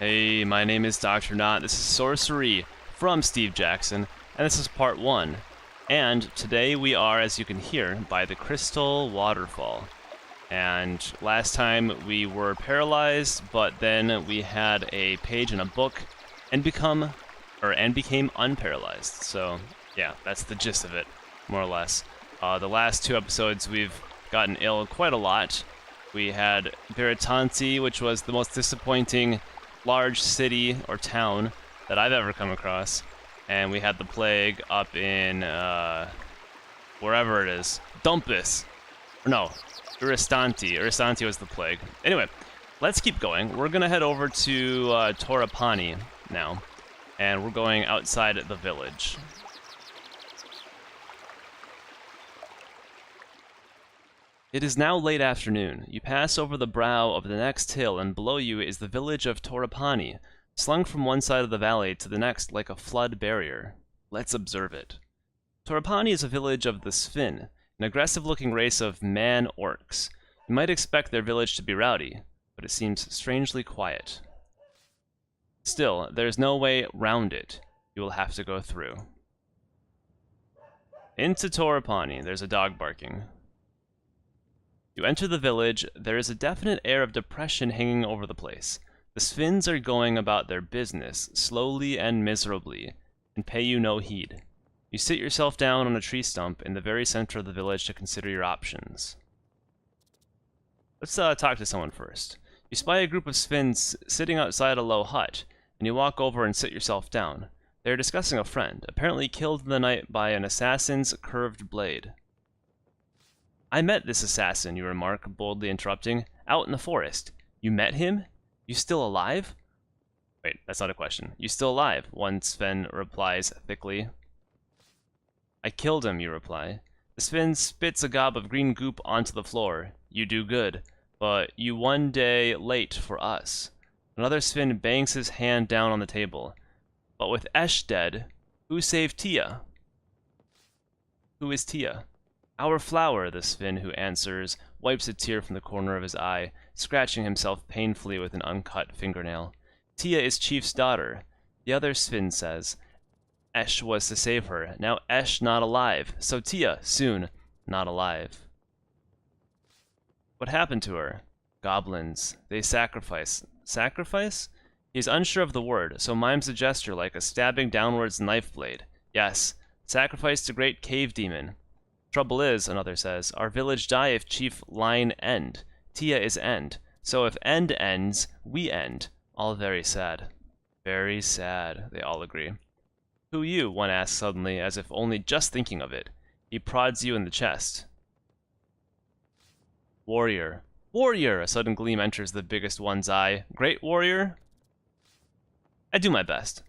Hey, my name is Dr. Nought. This is Sorcery from Steve Jackson, and this is part 1. And today we are, as you can hear, by the Crystal Waterfall. And last time we were paralyzed, but then we had a page in a book and became unparalyzed. So, yeah, that's the gist of it, more or less. The last 2 episodes we've gotten ill quite a lot. We had Baratanti, which was the most disappointing large city or town that I've ever come across, and we had the plague up in wherever it is, Dumpus, or no, Uristanti was the plague. Anyway, let's keep going. We're gonna head over to Torapani now, and we're going outside the village. It is now late afternoon. You pass over the brow of the next hill, and below you is the village of Torapani, slung from one side of the valley to the next like a flood barrier. Let's observe it. Torapani is a village of the Sfin, an aggressive-looking race of man-orcs. You might expect their village to be rowdy, but it seems strangely quiet. Still, there's no way round it. You will have to go through. Into Torapani. There's a dog barking. You enter the village. There is a definite air of depression hanging over the place. The Sfins are going about their business, slowly and miserably, and pay you no heed. You sit yourself down on a tree stump in the very center of the village to consider your options. Let's talk to someone first. You spy a group of Sfins sitting outside a low hut, and you walk over and sit yourself down. They are discussing a friend, apparently killed in the night by an assassin's curved blade. I met this assassin, you remark, boldly interrupting, out in the forest. You met him? You still alive? Wait, that's not a question. You still alive? One Sven replies thickly. I killed him, you reply. The Sven spits a gob of green goop onto the floor. You do good, but you one day late for us. Another Sven bangs his hand down on the table. But with Esh dead, who saved Tia? Who is Tia? Our flower, the Sven who answers, wipes a tear from the corner of his eye, scratching himself painfully with an uncut fingernail. Tia is Chief's daughter. The other Sven says, Esh was to save her. Now Esh not alive, so Tia, soon, not alive. What happened to her? Goblins. They sacrifice. Sacrifice? He is unsure of the word, so mimes a gesture like a stabbing downwards knife blade. Yes, sacrifice to great cave demon. Trouble is, another says, our village die if Chief line end. Tia is end. So if end ends, we end. All very sad. Very sad, they all agree. Who you? One asks suddenly, as if only just thinking of it. He prods you in the chest. Warrior. Warrior! A sudden gleam enters the biggest one's eye. Great warrior? I do my best.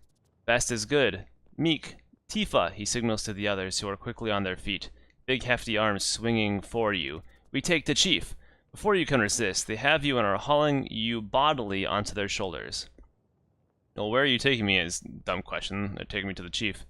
Best is good. Meek. Tifa, he signals to the others who are quickly on their feet. Big hefty arms swinging for you. We take the chief. Before you can resist, they have you and are hauling you bodily onto their shoulders. Well, where are you taking me is a dumb question. They're taking me to the chief.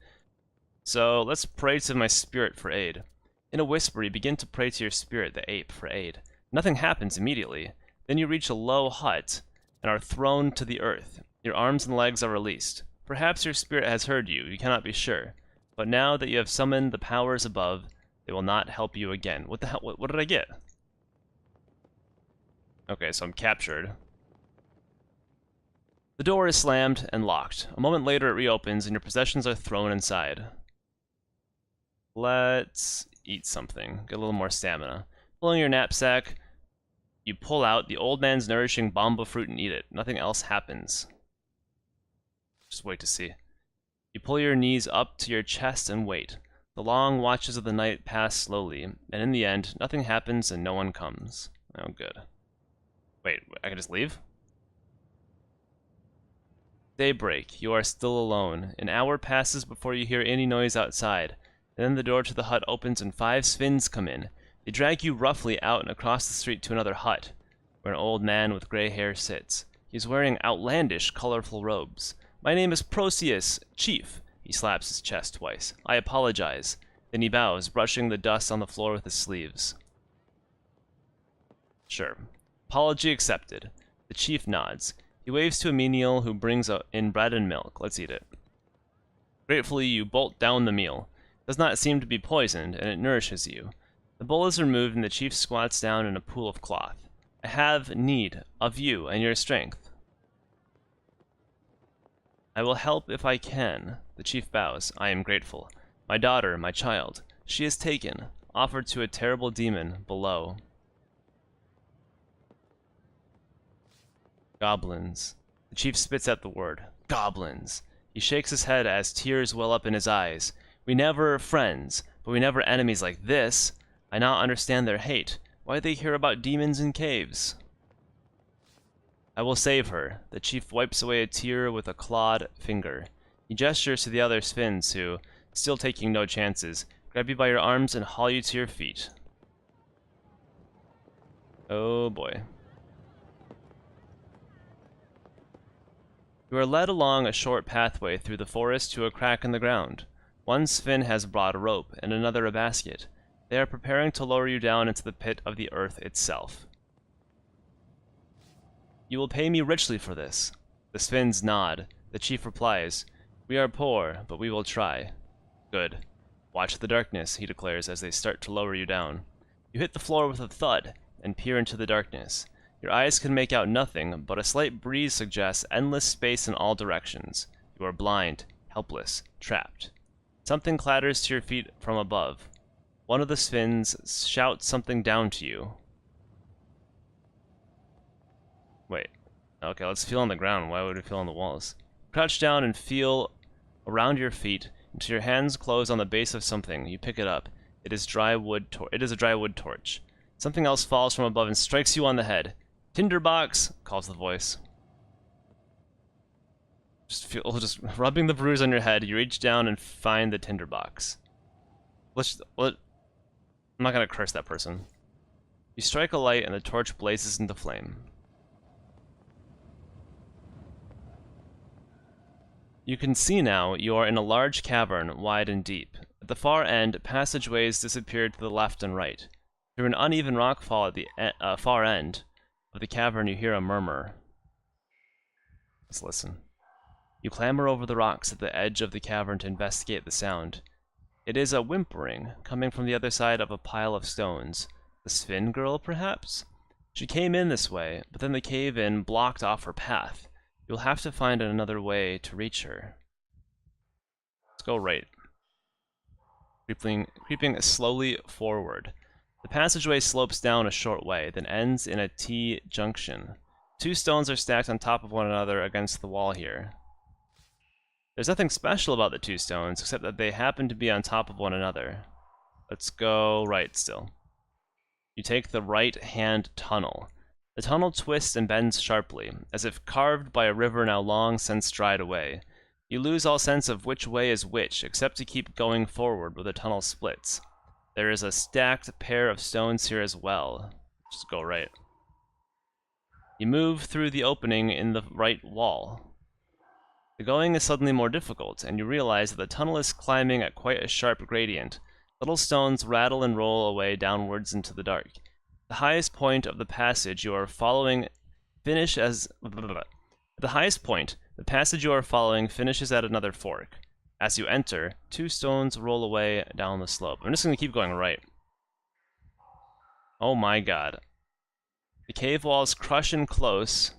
So, let's pray to my spirit for aid. In a whisper, you begin to pray to your spirit, the ape, for aid. Nothing happens immediately. Then you reach a low hut and are thrown to the earth. Your arms and legs are released. Perhaps your spirit has heard you. You cannot be sure. But now that you have summoned the powers above, they will not help you again. What the hell? What did I get? Okay, so I'm captured. The door is slammed and locked. A moment later, it reopens, and your possessions are thrown inside. Let's eat something. Get a little more stamina. Pulling your knapsack, you pull out the old man's nourishing bamba fruit and eat it. Nothing else happens. Just wait to see. You pull your knees up to your chest and wait. The long watches of the night pass slowly, and in the end, nothing happens and no one comes. Oh, good. Wait, I can just leave? Daybreak. You are still alone. An hour passes before you hear any noise outside. Then the door to the hut opens and 5 Sfins come in. They drag you roughly out and across the street to another hut, where an old man with gray hair sits. He's wearing outlandish, colorful robes. My name is Proceus, Chief. He slaps his chest twice. I apologize. Then he bows, brushing the dust on the floor with his sleeves. Sure. Apology accepted. The chief nods. He waves to a menial who brings in bread and milk. Let's eat it. Gratefully, you bolt down the meal. It does not seem to be poisoned, and it nourishes you. The bowl is removed, and the chief squats down in a pool of cloth. I have need of you and your strength. I will help if I can. The chief bows. I am grateful. My daughter, my child. She is taken, offered to a terrible demon below. Goblins. The chief spits out the word. Goblins. He shakes his head as tears well up in his eyes. We never friends, but we never enemies like this. I now understand their hate. Why they hear about demons in caves? I will save her. The chief wipes away a tear with a clawed finger. He gestures to the other Sphinx who, still taking no chances, grab you by your arms and haul you to your feet. Oh boy. You are led along a short pathway through the forest to a crack in the ground. One Sphinx has brought a rope, and another a basket. They are preparing to lower you down into the pit of the earth itself. You will pay me richly for this. The Sphinx nod. The chief replies, We are poor, but we will try. Good. Watch the darkness, he declares as they start to lower you down. You hit the floor with a thud and peer into the darkness. Your eyes can make out nothing, but a slight breeze suggests endless space in all directions. You are blind, helpless, trapped. Something clatters to your feet from above. One of the Sphinx shouts something down to you. Wait. Okay, let's feel on the ground. Why would we feel on the walls? Crouch down and feel around your feet until your hands close on the base of something. You pick it up. It is a dry wood torch. Something else falls from above and strikes you on the head. Tinderbox, calls the voice. Just rubbing the bruise on your head, you reach down and find the tinderbox. I'm not gonna curse that person. You strike a light and the torch blazes into flame. You can see now you are in a large cavern, wide and deep. At the far end, passageways disappear to the left and right. Through an uneven rockfall at the far end of the cavern, you hear a murmur. Let's listen. You clamber over the rocks at the edge of the cavern to investigate the sound. It is a whimpering, coming from the other side of a pile of stones. The Sphin girl, perhaps? She came in this way, but then the cave-in blocked off her path. You'll have to find another way to reach her. Let's go right. Creeping slowly forward. The passageway slopes down a short way, then ends in a T-junction. 2 stones are stacked on top of one another against the wall here. There's nothing special about the 2 stones, except that they happen to be on top of one another. Let's go right still. You take the right-hand tunnel. The tunnel twists and bends sharply, as if carved by a river now long since dried away. You lose all sense of which way is which, except to keep going forward where the tunnel splits. There is a stacked pair of stones here as well. Just go right. You move through the opening in the right wall. The going is suddenly more difficult, and you realize that the tunnel is climbing at quite a sharp gradient. Little stones rattle and roll away downwards into the dark. The highest point of the passage you are following finishes at another fork. As you enter, 2 stones roll away down the slope. I'm just going to keep going right. Oh my god. The cave walls crush in close,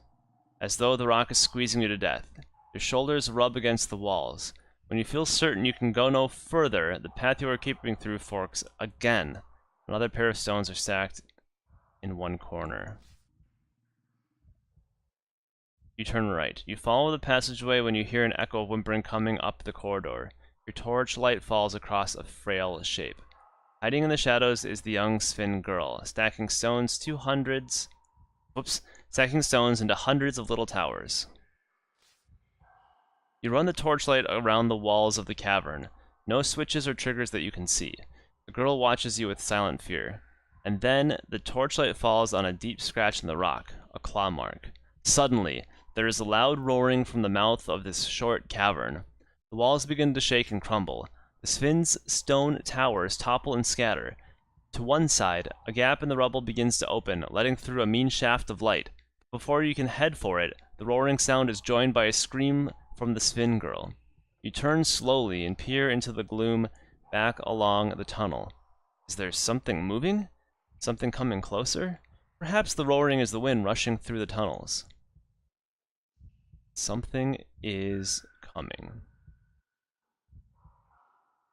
as though the rock is squeezing you to death. Your shoulders rub against the walls. When you feel certain you can go no further, the path you are keeping through forks again. Another pair of stones are stacked in one corner. You turn right. You follow the passageway when you hear an echo of whimpering coming up the corridor. Your torch light falls across a frail shape. Hiding in the shadows is the young Sphin girl, stacking stones into hundreds of little towers. You run the torchlight around the walls of the cavern. No switches or triggers that you can see. The girl watches you with silent fear. And then, the torchlight falls on a deep scratch in the rock, a claw mark. Suddenly, there is a loud roaring from the mouth of this short cavern. The walls begin to shake and crumble. The Sphinx stone towers topple and scatter. To one side, a gap in the rubble begins to open, letting through a mean shaft of light. Before you can head for it, The roaring sound is joined by a scream from the Sphin Girl. You turn slowly and peer into the gloom back along the tunnel. Is there something moving? Something coming closer? Perhaps the roaring is the wind rushing through the tunnels. Something is coming.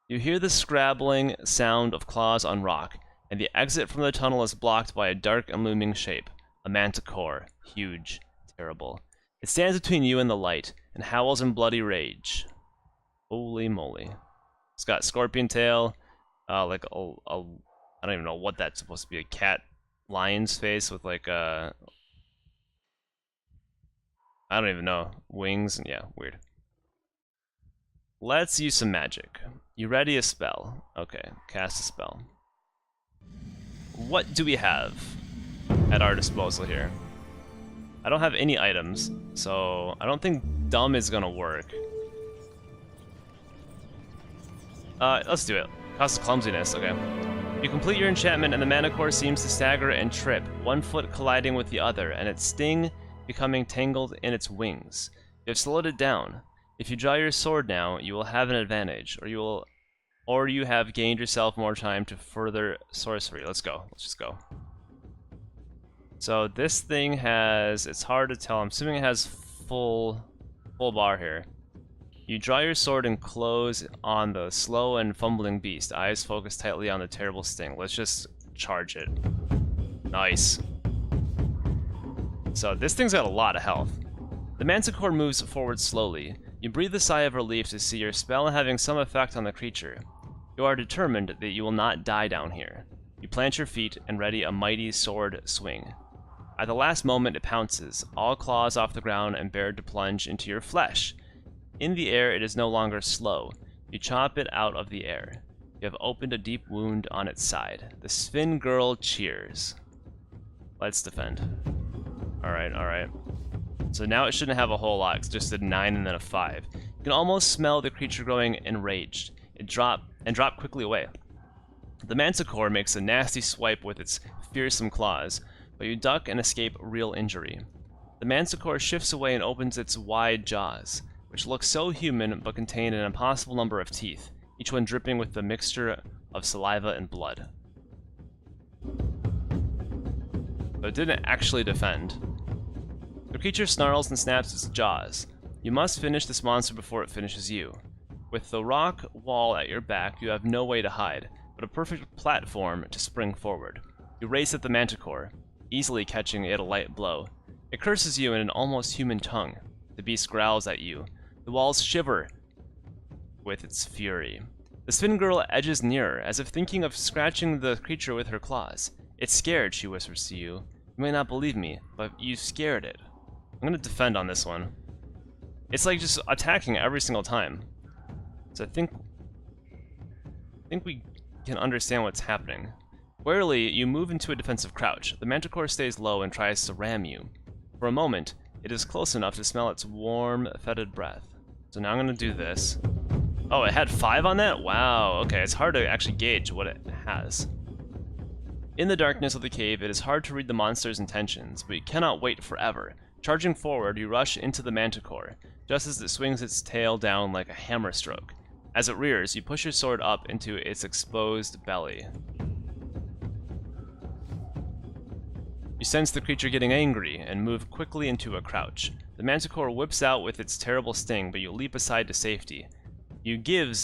You hear the scrabbling sound of claws on rock, and the exit from the tunnel is blocked by a dark and looming shape. A manticore. Huge. Terrible. It stands between you and the light, and howls in bloody rage. Holy moly. It's got scorpion tail, like a I don't even know what that's supposed to be, a cat lion's face with like a... I don't even know. Wings, yeah, weird. Let's use some magic. You ready a spell? Okay, cast a spell. What do we have at our disposal here? I don't have any items, so I don't think dumb is gonna work. Let's do it. Costs clumsiness, okay. You complete your enchantment and the manticore seems to stagger and trip, one foot colliding with the other, and its sting becoming tangled in its wings. You have slowed it down. If you draw your sword now, you will have an advantage, or you have gained yourself more time to further sorcery. Let's go. Let's just go. So this thing has, it's hard to tell. I'm assuming it has full bar here. You draw your sword and close on the slow and fumbling beast, eyes focused tightly on the terrible sting. Let's just charge it. Nice. So this thing's got a lot of health. The manticore moves forward slowly. You breathe a sigh of relief to see your spell having some effect on the creature. You are determined that you will not die down here. You plant your feet and ready a mighty sword swing. At the last moment it pounces, all claws off the ground and bared to plunge into your flesh. In the air it is no longer slow. You chop it out of the air. You have opened a deep wound on its side. The Sphin Girl cheers. Let's defend. Alright, alright. So now it shouldn't have a whole lot, it's just a 9 and then a 5. You can almost smell the creature growing enraged. It drop quickly away. The manticore makes a nasty swipe with its fearsome claws, but you duck and escape real injury. The manticore shifts away and opens its wide jaws, which look so human but contain an impossible number of teeth, each one dripping with the mixture of saliva and blood. So it didn't actually defend. The creature snarls and snaps its jaws. You must finish this monster before it finishes you. With the rock wall at your back, you have no way to hide, but a perfect platform to spring forward. You race at the manticore, easily catching it a light blow. It curses you in an almost human tongue. The beast growls at you. The walls shiver with its fury. The Sphin Girl edges nearer, as if thinking of scratching the creature with her claws. It's scared, she whispers to you. You may not believe me, but you scared it. I'm gonna defend on this one. It's like just attacking every single time. So I think we can understand what's happening. Warily, you move into a defensive crouch. The manticore stays low and tries to ram you. For a moment, it is close enough to smell its warm, fetid breath. So now I'm gonna do this. Oh, it had 5 on that? Wow, okay, it's hard to actually gauge what it has. In the darkness of the cave, it is hard to read the monster's intentions, but you cannot wait forever. Charging forward, you rush into the manticore, just as it swings its tail down like a hammer stroke. As it rears, you push your sword up into its exposed belly. You sense the creature getting angry and move quickly into a crouch. The manticore whips out with its terrible sting, but you leap aside to safety. You give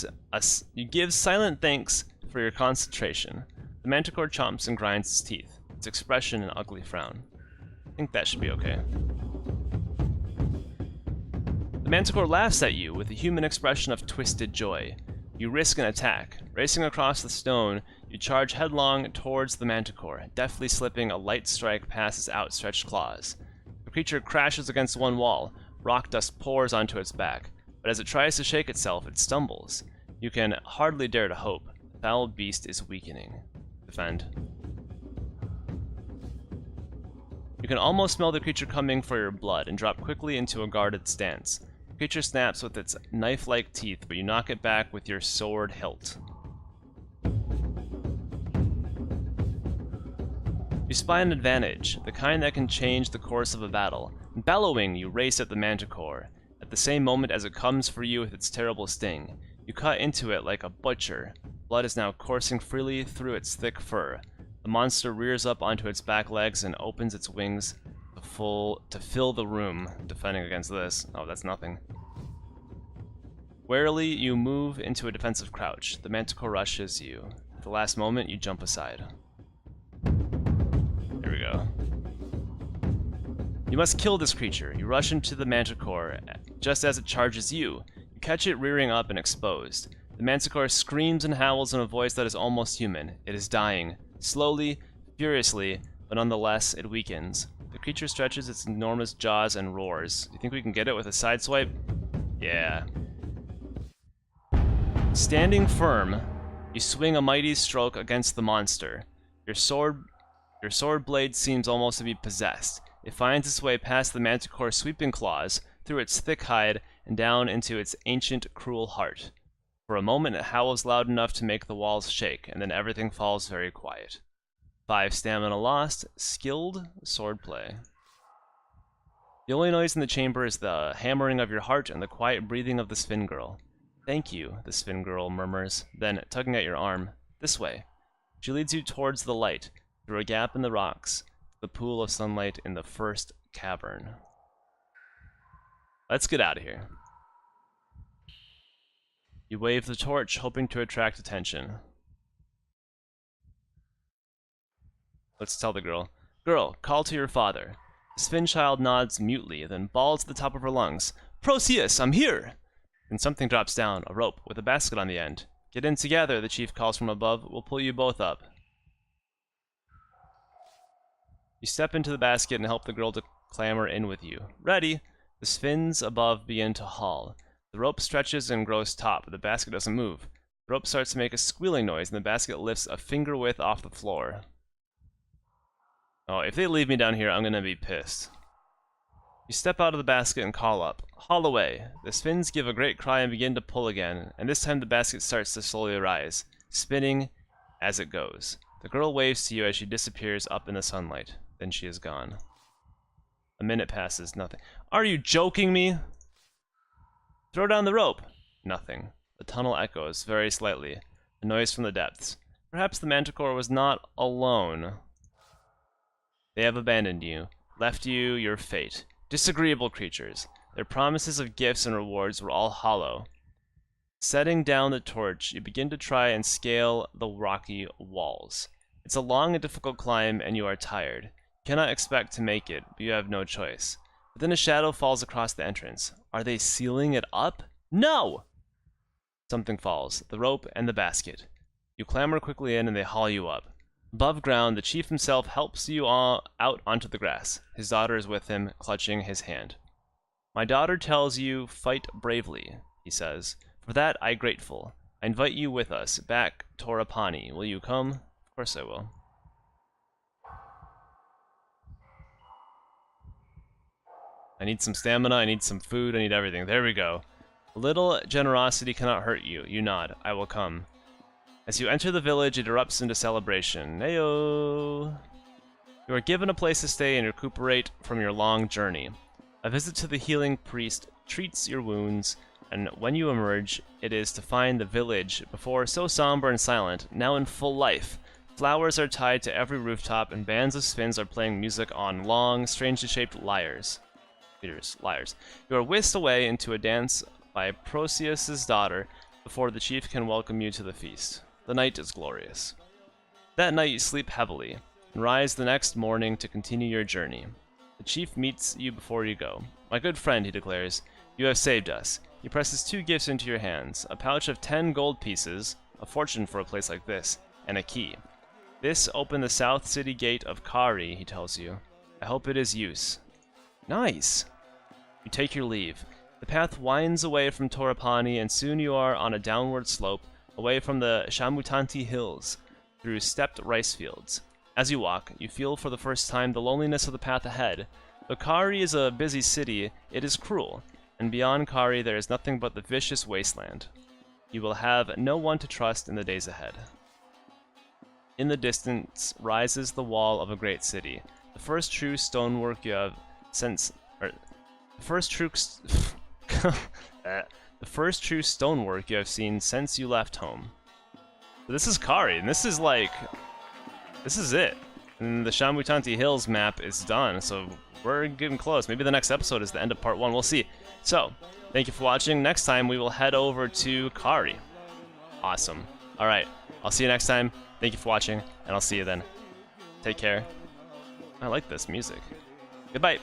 silent thanks for your concentration. The manticore chomps and grinds its teeth, its expression an ugly frown. I think that should be okay. The manticore laughs at you with a human expression of twisted joy. You risk an attack. Racing across the stone, you charge headlong towards the manticore, deftly slipping a light strike past its outstretched claws. The creature crashes against one wall. Rock dust pours onto its back, but as it tries to shake itself, it stumbles. You can hardly dare to hope. The foul beast is weakening. Defend. You can almost smell the creature coming for your blood and drop quickly into a guarded stance. The creature snaps with its knife-like teeth, but you knock it back with your sword hilt. You spy an advantage, the kind that can change the course of a battle. Bellowing, you race at the manticore. At the same moment as it comes for you with its terrible sting, you cut into it like a butcher. Blood is now coursing freely through its thick fur. The monster rears up onto its back legs and opens its wings to fill the room. Defending against this. Oh, that's nothing. Warily, you move into a defensive crouch. The manticore rushes you. At the last moment, you jump aside. There we go. You must kill this creature. You rush into the manticore just as it charges you. You catch it rearing up and exposed. The manticore screams and howls in a voice that is almost human. It is dying. Slowly, furiously, but nonetheless, it weakens. The creature stretches its enormous jaws and roars. You think we can get it with a sideswipe? Yeah. Standing firm, you swing a mighty stroke against the monster. Your sword blade seems almost to be possessed. It finds its way past the manticore's sweeping claws, through its thick hide, and down into its ancient, cruel heart. For a moment it howls loud enough to make the walls shake, and then everything falls very quiet. 5 stamina lost. Skilled swordplay. The only noise in the chamber is the hammering of your heart and the quiet breathing of the Sphin Girl. "Thank you," the Sphin Girl murmurs, then, tugging at your arm, "This way." She leads you towards the light, through a gap in the rocks, the pool of sunlight in the first cavern. Let's get out of here. You wave the torch, hoping to attract attention. Let's tell the girl. "Girl, call to your father." The Sphin Child nods mutely, then bawls at the top of her lungs, "Proteus, I'm here!" Then something drops down, a rope, with a basket on the end. "Get in together," the chief calls from above. "We'll pull you both up." You step into the basket and help the girl to clamber in with you. Ready! The Sphinx above begin to haul. The rope stretches and grows taut, but the basket doesn't move. The rope starts to make a squealing noise, and the basket lifts a finger width off the floor. Oh, if they leave me down here, I'm gonna be pissed. You step out of the basket and call up. "Haul away." The Sphinx give a great cry and begin to pull again, and this time the basket starts to slowly rise, spinning as it goes. The girl waves to you as she disappears up in the sunlight. Then she is gone. A minute passes, nothing. "Are you joking me?" "Throw down the rope." Nothing. The tunnel echoes, very slightly. A noise from the depths. Perhaps the manticore was not alone. They have abandoned you, left you your fate. Disagreeable creatures. Their promises of gifts and rewards were all hollow. Setting down the torch, you begin to try and scale the rocky walls. It's a long and difficult climb, and you are tired. You cannot expect to make it, but you have no choice. But then a shadow falls across the entrance. Are they sealing it up? No! Something falls, the rope and the basket. You clamber quickly in, and they haul you up. Above ground, the chief himself helps you all out onto the grass. His daughter is with him, clutching his hand. "My daughter tells you, fight bravely," he says. "For that I grateful. I invite you with us, back Torapani. Will you come?" Of course I will. I need some stamina, I need some food, I need everything. There we go. A little generosity cannot hurt you. You nod. "I will come." As you enter the village, it erupts into celebration. Heyo! You are given a place to stay and recuperate from your long journey. A visit to the healing priest treats your wounds, and when you emerge, it is to find the village, before so somber and silent, now in full life. Flowers are tied to every rooftop, and bands of spins are playing music on long, strangely shaped lyres. Lyres. You are whisked away into a dance by Proteus's daughter before the chief can welcome you to the feast. The night is glorious. That night you sleep heavily, and rise the next morning to continue your journey. The chief meets you before you go. "My good friend," he declares, "you have saved us." He presses 2 gifts into your hands, a pouch of 10 gold pieces, a fortune for a place like this, and a key. "This open the south city gate of Kharé," he tells you. "I hope it is use." Nice! You take your leave. The path winds away from Torapani, and soon you are on a downward slope, away from the Shamutanti Hills, through stepped rice fields. As you walk, you feel for the first time the loneliness of the path ahead. Though Kharé is a busy city, it is cruel, and beyond Kharé there is nothing but the vicious wasteland. You will have no one to trust in the days ahead. In the distance rises the wall of a great city. The first true stonework you have since... Or, the first true... the first true stonework you have seen since you left home. So this is Kharé, and this is like... This is it. And the Shamutanti Hills map is done, so we're getting close. Maybe the next episode is the end of part 1, we'll see. So, thank you for watching. Next time we will head over to Kharé. Awesome. Alright, I'll see you next time. Thank you for watching, and I'll see you then. Take care. I like this music. Goodbye.